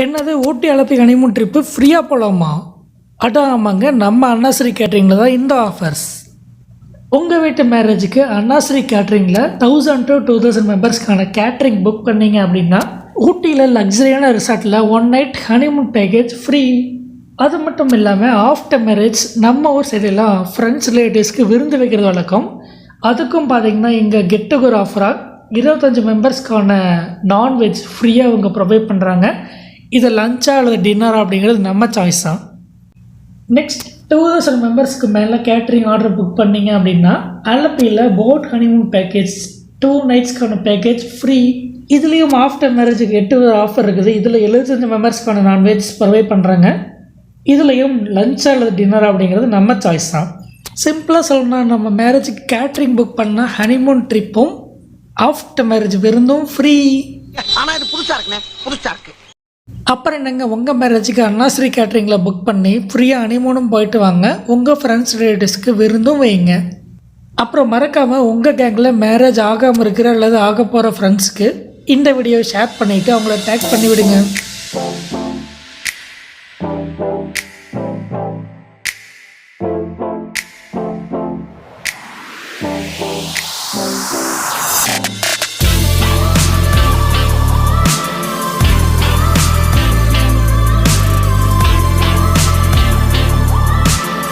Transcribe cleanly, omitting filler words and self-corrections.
என்னது ஊட்டி Alleppey honeymoon trip ஃப்ரீயாக போகலாமா? ஆமாங்க, நம்ம அண்ணாஸ்ரீ கேட்ரிங்கில் தான் இந்த ஆஃபர்ஸ். உங்கள் வீட்டு மேரேஜுக்கு அண்ணாஸ்ரீ கேட்ரிங்கில் 1000 to 2000 மெம்பர்ஸ்க்கான கேட்ரிங் புக் பண்ணிங்க அப்படின்னா ஊட்டியில் லக்ஸரியான ரிசார்ட்டில் 1 night ஹனிமூன் பேக்கேஜ் ஃப்ரீ. அது மட்டும் இல்லாமல் ஆஃப்டர் மேரேஜ் நம்ம ஊர் சைடெல்லாம் ஃப்ரெண்ட்ஸ் ரிலேட்டிவ்ஸ்க்கு விருந்து வைக்கிறது வழக்கம். அதுக்கும் பார்த்திங்கன்னா இங்கே கெட் டுகெதர் ஆஃபராக 25 மெம்பர்ஸ்க்கான நான்வெஜ் ஃப்ரீயாக அவங்க ப்ரொவைட் பண்ணுறாங்க. இது லஞ்சா அல்லது டின்னரா அப்படிங்கிறது நம்ம சாய்ஸ் தான். நெக்ஸ்ட் 2000 மெம்பர்ஸ்க்கு மேலே கேட்ரிங் ஆர்டர் புக் பண்ணிங்க அப்படின்னா அலப்பியில் போட் ஹனிமூன் பேக்கேஜ் 2 nightsக்கான பேக்கேஜ் ஃப்ரீ. இதுலேயும் ஆஃப்டர் மேரேஜுக்கு 8 ஆஃபர் இருக்குது. இதில் 75 மெம்பர்ஸ்க்கான நான்வெஜ் ப்ரொவைட் பண்ணுறாங்க. இதுலேயும் லஞ்சா அல்லது டின்னர் அப்படிங்கிறது நம்ம சாய்ஸ் தான். சிம்பிளாக சொல்லணும்னா நம்ம மேரேஜுக்கு கேட்ரிங் புக் பண்ணால் ஹனிமூன் ட்ரிப்பும் ஆஃப்டர் மேரேஜ் விருந்தும் ஃப்ரீ. ஆனால் இது புதுசாக இருக்குண்ணே, புதுசாக இருக்குது. அப்புறம் என்னங்க, உங்கள் மேரேஜுக்கு அண்ணாஸ்ரீ கேட்ரிங்கில் புக் பண்ணி ஃப்ரீயாக ஹனிமூனும் போயிட்டு வாங்க, உங்கள் ஃப்ரெண்ட்ஸ் ரிலேட்டிவ்ஸ்க்கு விருந்தும் வைங்க. அப்புறம் மறக்காமல் உங்கள் கேங்கில் மேரேஜ் ஆகாமல் இருக்கிற அல்லது ஆக போகிற ஃப்ரெண்ட்ஸ்க்கு இந்த வீடியோவை ஷேர் பண்ணிவிட்டு அவங்கள டேக் பண்ணி விடுங்க.